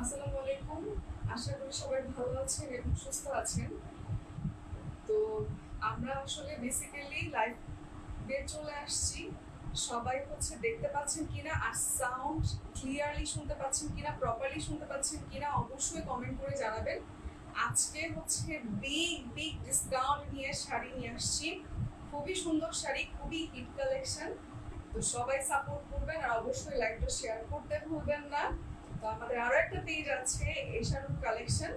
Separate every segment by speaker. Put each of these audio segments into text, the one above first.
Speaker 1: আসসালামু আলাইকুম। আশা করি সবাই ভালো আছেন এবং সুস্থ আছেন। তো আমরা আসলে বেসিক্যালি লাইভ বের চলে আসছি। সবাই দেখতে পাচ্ছেন কিনা আর সাউন্ড ক্লিয়ারলি শুনতে পাচ্ছেন কিনা, প্রপারলি শুনতে পাচ্ছেন কিনা অবশ্যই কমেন্ট করে জানাবেন। আজকে বিগ বিগ ডিসকাউন্ট নিয়ে শাড়ি নিয়ে আসছি। খুবই সুন্দর শাড়ি, খুবই হিট কালেকশন। তো সবাই সাপোর্ট করবেন আর অবশ্যই লাইভটা শেয়ার করতে ভুলবেন না। তো আমাদের আরো একটা পেজ আছে এশারুল কালেকশন।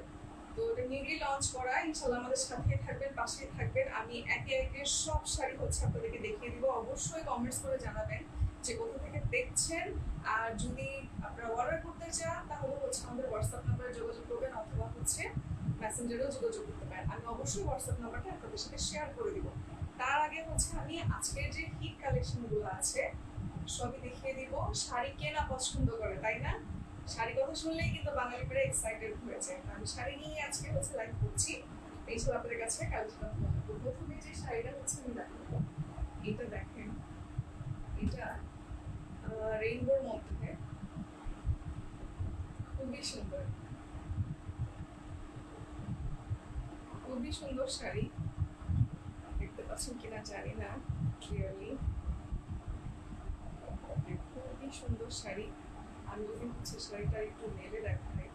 Speaker 1: তো এটা নিউলি লঞ্চ করা, ইনশাআল্লাহ আমাদের সাথেই থাকবেন, পাশেই থাকবেন। আমি একে একে সব শাড়ি আপনাদেরকে দেখিয়ে দিব। অবশ্যই কমেন্টস করে জানাবেন যে কোথা থেকে দেখছেন। আর যদি আপনারা অর্ডার করতে চান তাহলে আমাদের হোয়াটসঅ্যাপ নাম্বারে যোগাযোগ করবেন অথবা মেসেঞ্জারেও যোগাযোগ করতে পারেন। আমি অবশ্যই হোয়াটসঅ্যাপ নাম্বারটা আপনাদের সাথে শেয়ার করে দিব। তার আগে আমি আজকের যে হিট কালেকশনগুলো আছে সবই দেখিয়ে দিব। শাড়ি কেনা পছন্দ করে, তাই না? শাড়ি কথা শুনলেই কিন্তু বাঙালিরা এক্সাইটেড হয়ে যায়। আমি শাড়ি নিয়ে আজকে লাইভ করছি। এই ছিল আপনাদের কাছে কালেকশন। প্রথমে যে শাড়িটা আমি দেখাবো, এটা দেখেন। এটা রেইনবোর মধ্যে খুবই সুন্দর, খুবই সুন্দর শাড়ি। দেখতে পাচ্ছেন কিনা জানি না ক্লিয়ারলি। খুবই সুন্দর শাড়ি। আমি যদি শাড়িটা একটু মেলে দেখাই,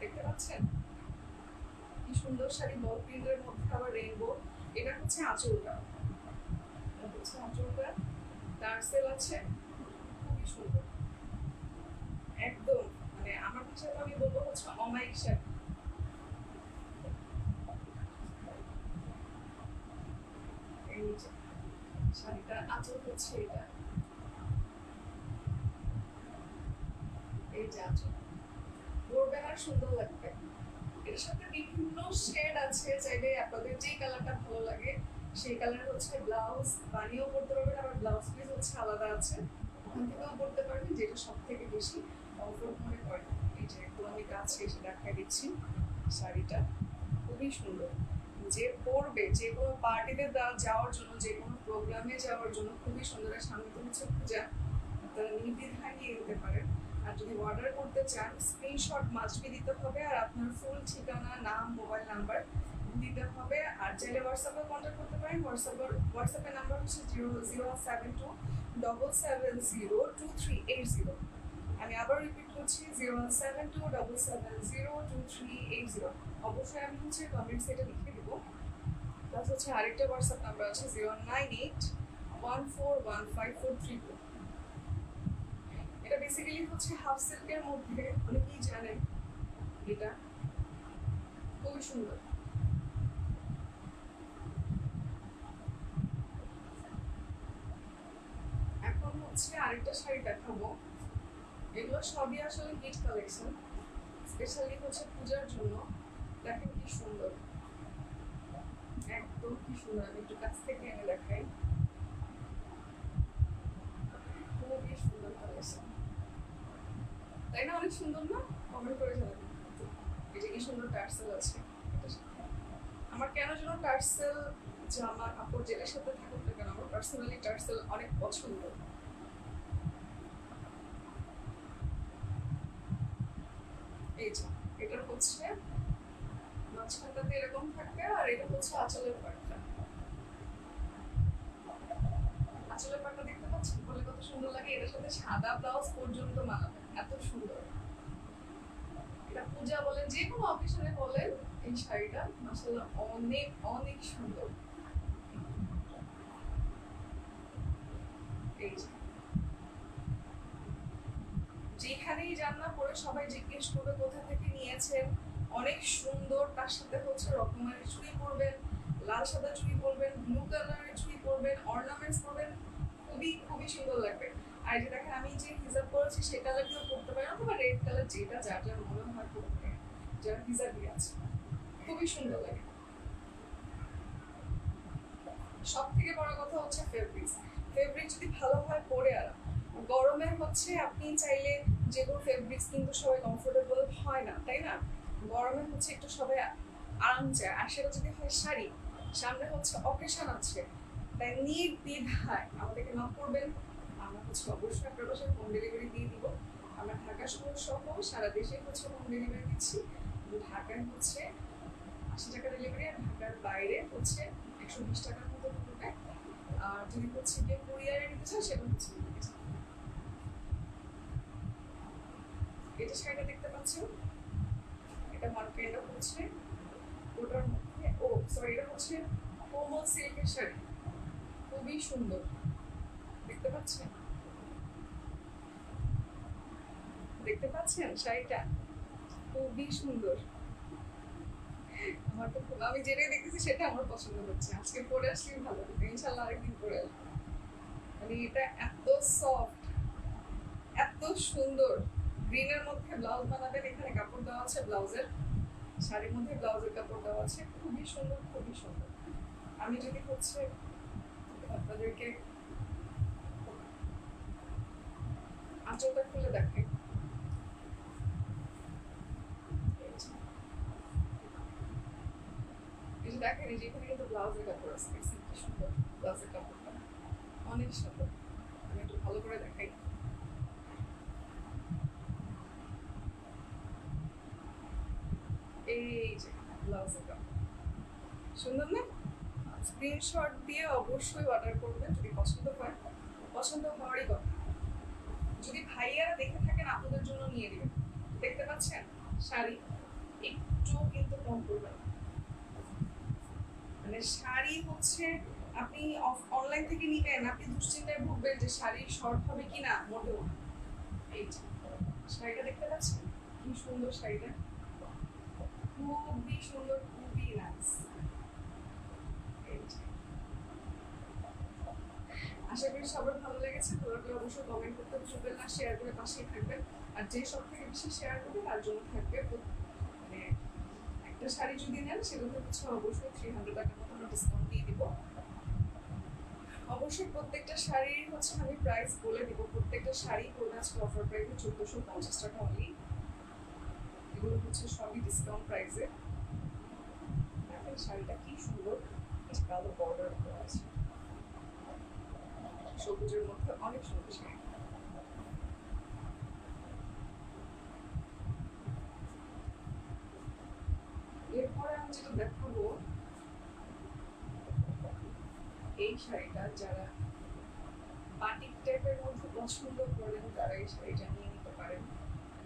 Speaker 1: দেখতে পাচ্ছেন কি সুন্দর শাড়ি, বল প্রিন্টের মধ্যে আবার রেইনবো। এটা আঁচলটা, আঁচলটা টার্সেল আছে, খুবই সুন্দর। একদম আমার ভাষায় আমি বলবো অমায়িক শাড়ি। এই যে শাড়িটার আঁচল এটা, এই যে আঁচল পরবেন আর সুন্দর লাগবে। এর সাথে বিভিন্ন শেড আছে, চাইলে আপনাদের যে কালারটা ভালো লাগে সেই কালার ব্লাউজ বানিয়েও পড়তে পারবেন। আবার ব্লাউজ পিস আলাদা আছে, ওখান থেকেও পড়তে পারবেন, যেটা সব থেকে বেশি কমফোর্ট মনে করেন। এই যে একটু আমি কাছে এসে দেখাই দিচ্ছি। শাড়িটা খুবই সুন্দর, যে পরবে যে কোনো পার্টিতে যাওয়ার জন্য, যে কোনো প্রোগ্রামে যাওয়ার জন্য খুবই সুন্দর। সামনে তো পূজা, আপনারা নির্দ্বিধায় নিয়ে যেতে পারেন। আর যদি অর্ডার করতে চান স্ক্রিনশট মাস্টবি দিতে হবে, আর আপনার ফুল ঠিকানা, নাম, মোবাইল নাম্বার দিতে হবে। আর চাইলে হোয়াটসঅ্যাপে কন্ট্যাক্ট করতে পারেন। হোয়াটসঅ্যাপের নাম্বার 00727702380। আমি আবার রিপিট করছি, 01727702380। অবশ্যই আমি কমেন্টস এটা লিখে দিব। প্লাস আরেকটা হোয়াটসঅ্যাপ নাম্বার আছে 098141543। এটা বেসিক্যালি হাফ সিল্কের মধ্যে, অনেকেই জানেন। এটা খুবই সুন্দর। এখন আরেকটা শাড়ি দেখাবো। এগুলো সবই আসলে হিট কালেকশন, স্পেশালি পূজার জন্য। দেখেন কি সুন্দর, একদম কি সুন্দর। আমি একটু কাছ থেকে এনে দেখাই। খুবই সুন্দর কালেকশন, তাই না? অনেক সুন্দর না? কমেন্ট করে জানাবেন এটা কি সুন্দর টার্সেল আছে। আমার কেন যেন টার্সেল জামা কাপড় যেটার সাথে থাকুক না কেন, আমার পার্সোনালি টার্সেল অনেক পছন্দ। এই যে এটার মাঝখানটাতে এরকম থাকবে, আর এটা আঁচলের পাটটা। আঁচলের পাটটা দেখতে পাচ্ছেন বলে কত সুন্দর লাগে। এটার সাথে সাদা ব্লাউজ পর্যন্ত মানাবে, এত সুন্দর। এটা পূজা বলেন, যে কোনো অকেশনে বলেন, এই শাড়িটা মাশাআল্লাহ অনেক অনেক সুন্দর। এই যেখানেই যান না পরে সবাই জিজ্ঞেস করবে কোথা থেকে নিয়েছেন। অনেক সুন্দর। তার সাথে রকমারি চুড়ি পরবেন, লাল সাদা চুড়ি পরবেন, ব্লু কালারের চুড়ি পরবেন, অর্নামেন্টস পরবেন, খুবই খুবই সুন্দর লাগবে। আর যে দেখেন আমি যে হিজাব পরেছি সে কালার দিয়েও পরতে পারেন, অথবা রেড কালার, যেটা যার যার মনে হয় পরতে পারেন, যার হিজাবই আছে। খুবই সুন্দর লাগে। সব থেকে বড় কথা ফেব্রিক যদি ভালো হয় পরে আরাম। গরমে আপনি চাইলে যে কোনো ফেব্রিক্স কিন্তু সবাই কমফোর্টেবল হয় না, তাই না? গরমে একটু সবাই আরাম চায়, আর সেটা যদি হয় শাড়ি, সামনে অকেশন আছে, তাই নির্দ্বিধায় আমাদেরকে নক করবেন। আমরা অবশ্যই আপনার বাসায় হোম ডেলিভারি দিয়ে দিব। আমরা ঢাকা শহর সহ সারা দেশে হচ্ছে হোম ডেলিভারি দিচ্ছি। ঢাকায় হচ্ছে 80 টাকা ডেলিভারি, আর ঢাকার বাইরে হচ্ছে 120 টাকার মতো পড়বে। আর যদি হচ্ছে কেউ কুরিয়ারে নিতে চায় সেটা হচ্ছে এটা শাড়িটা দেখতে পাচ্ছেন, এটা মার্কেটটা হচ্ছে ওটার মধ্যে সরি এটা হচ্ছে কোমল সিল্কের শাড়ি, খুবই সুন্দর দেখতে পাচ্ছেন, শাড়িটা খুবই সুন্দর। আমার তো খুব, আমি যেটাই দেখতেছি সেটা আমার পছন্দ হচ্ছে। আজকে পরে আসলে ভালো লাগবে, ইনশাল্লাহ আরেকদিন পরে আসবো। মানে এটা এত সফট, এত সুন্দর। গ্রিনের মধ্যে ব্লাউজ বানাবেন, এখানে কাপড় দেওয়া আছে ব্লাউজের, শাড়ির মধ্যে ব্লাউজের কাপড় দেওয়া আছে, খুবই সুন্দর খুবই সুন্দর। আমি যদি হচ্ছে আপনাদেরকে আঁচলটা খুলে দেখাই, এই যে দেখেন, এই যে এখানে কিন্তু ব্লাউজের কাপড় আছে, দেখছেন কি সুন্দর ব্লাউজের কাপড়টা, অনেক সুন্দর। আমি একটু ভালো করে দেখাই, এই যে ব্লাউজের কাপড় সুন্দর না? স্ক্রিনশট দিয়ে অবশ্যই অর্ডার করবেন যদি পছন্দ হয়, পছন্দ হওয়ারই কথা। যদি ভাইয়ারা দেখে থাকেন আপনাদের জন্য নিয়ে নেবেন। দেখতে পাচ্ছেন শাড়ি একটু কিন্তু কম করবেন, মানে শাড়ি হচ্ছে আপনি অনলাইন থেকে নিবেন, আপনি দুশ্চিন্তায় ভুগবেন যে শাড়ি শর্ট হবে কিনা, মোটেও। এই যে শাড়িটা দেখতে পাচ্ছেন কি সুন্দর, শাড়িটা খুবই সুন্দর, খুবই নাইস। আশা করি সবার ভালো লেগেছে। ভালো লাগলে অবশ্যই কমেন্ট করতে ভুলবেন না, শেয়ার করে পাশেই থাকবেন। আর যে সব থেকে বেশি শেয়ার করবে তার জন্য থাকবে মানে একটা শাড়ি যদি নেন সেগুলো হচ্ছে অবশ্যই 300 টাকার মতো আমরা ডিসকাউন্ট দিয়ে দিব। অবশ্যই প্রত্যেকটা শাড়ির হচ্ছে আমি প্রাইস বলে দিব। প্রত্যেকটা শাড়ি পড়বে আজকে অফার প্রাইসে 1450 টাকা অনলি। এগুলো হচ্ছে সবই ডিসকাউন্ট প্রাইসে। দেখেন শাড়িটা কি সুন্দর, কালো বর্ডার করা আছে, সবুজের মধ্যে অনেক সুন্দর শাড়ি। এরপরে আমি যেটা দেখাবো, এই শাড়িটা যারা বাটিক টাইপের মধ্যে পছন্দ করেন তারা এই শাড়িটা নিয়ে নিতে পারেন।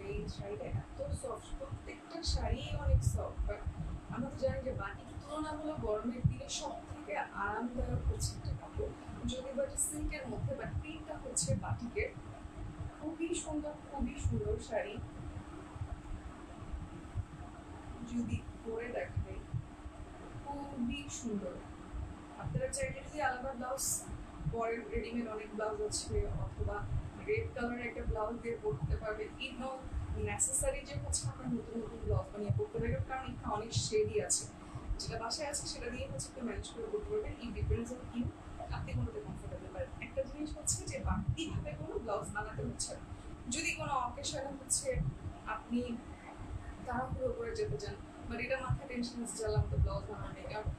Speaker 1: এই শাড়িটা এত সফট, প্রত্যেকটা শাড়ি অনেক সফট। বাট আমরা তো জানি যে বাটিক তুলনামূলক গরমের দিনে সব থেকে আরামদায়ক হচ্ছে একটা কাপড়, যদি বা সিল্কের মধ্যে, বাট প্রিন্টটা হচ্ছে বাটিকের। খুবই সুন্দর খুবই সুন্দর শাড়ি, যদি পরে দেখাই খুবই সুন্দর। আপনারা চাইলে যদি আলাদা ব্লাউজ পরের, রেডিমেড অনেক ব্লাউজ আছে, অথবা রেড কালারের একটা ব্লাউজ দিয়ে পরতে পারবে। ইনো নেসেসারি যে হচ্ছে আপনার নতুন নতুন ব্লাউজ বানিয়ে পরতে পারবে, কারণ এখানে অনেক শেডই আছে, যেটা বাসায় আছে সেটা দিয়ে হচ্ছে একটু ম্যানেজ করে পরতে পারবেন। ইট ডিপেন্ডস অন ইউ, আপনি কোনোতে কমফোর্টেবল পারেন। একটা জিনিস হচ্ছে যে বাড়তিভাবে কোনো ব্লাউজ বানাতে হচ্ছে না। যদি কোনো অকেশনে হচ্ছে আপনি তাড়াহুড়ো করে যেতে চান, বাট এটা মাথায় টেনশন হচ্ছে যে তো ব্লাউজ বানানো নেই। কারণ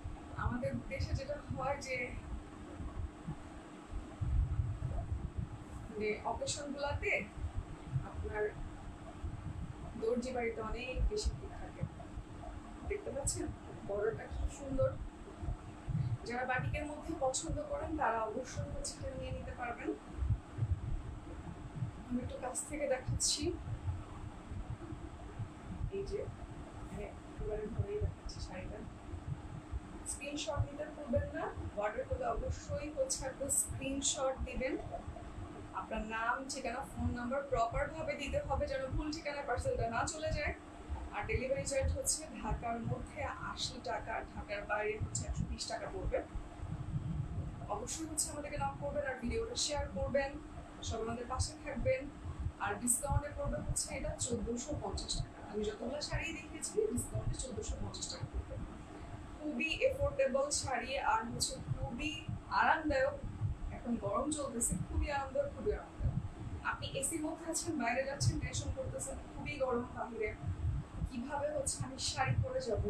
Speaker 1: আমাদের দেশে যেটা হয় যে অকেশন গুলাতে আপনার দর্জি বাড়িতে অনেক বেশি ভিড় থাকে। দেখতে পাচ্ছেন বড়টা কি সুন্দর। যারা বাটিকের মধ্যে পছন্দ করেন তারা অবশ্যই হচ্ছে নিয়ে নিতে পারবেন। আমি একটু কাছ থেকে দেখাচ্ছি, এই যে একেবারে ধরেই দেখাচ্ছি শাড়িটা। স্ক্রিনশট নিতে ভুলবেন না, অর্ডার করলে অবশ্যই হচ্ছে একটা স্ক্রিনশট দিবেন। আপনার নাম, ঠিকানা, ফোন নাম্বার প্রপার ভাবে দিতে হবে, যেন ভুল ঠিকানায় পার্সেলটা না চলে যায়। আর ডেলিভারি চার্জ হচ্ছে ঢাকার মধ্যে 80 টাকা, ঢাকার বাইরে হচ্ছে 120 টাকা পড়বে। অবশ্যই হচ্ছে আমাদেরকে নক করবেন আর ভিডিওটা শেয়ার করবেন, সব আমাদের পাশে থাকবেন। আর ডিসকাউন্টে পড়বে হচ্ছে এটা 1450 টাকা। আমি যতগুলো শাড়ি দেখিয়েছি ডিসকাউন্টে 1450 টাকা পড়বে। খুবই এফোর্ডেবল শাড়ি, আর হচ্ছে খুবই আরামদায়ক। এখন গরম চলতেছে, খুবই আরামদায়ক, খুবই আরামদায়ক। আপনি এসির মধ্যে আছেন, বাইরে যাচ্ছেন, টেনশন করতেছেন খুবই গরম বাহিরে, কিভাবে হচ্ছে আমি শাড়ি পরে যাব,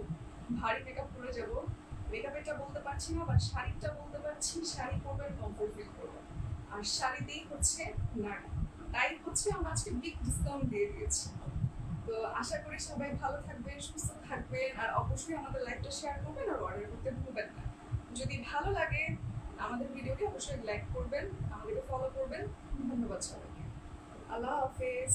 Speaker 1: ভারী মেকআপ পরে যাব। মেকআপ এটা বলতে পারছি না, বাট শাড়িটা বলতে পারছি, শাড়ি পরবেন কমফোর্ট ফিল করবেন। আর শাড়িতেই হচ্ছে নারী, তাই হচ্ছে হচ্ছে আমরা আজকে বিগ ডিসকাউন্ট দিয়ে দিয়েছি। তো আশা করি সবাই ভালো থাকবেন, সুস্থ থাকবেন, আর অবশ্যই আমাদের লাইভটা শেয়ার করবেন আর অর্ডার করতে ভুলবেন না। যদি ভালো লাগে আমাদের ভিডিওটি অবশ্যই লাইক করবেন, আমাদেরকে ফলো করবেন। ধন্যবাদ সবাইকে। আল্লাহ হাফেজ।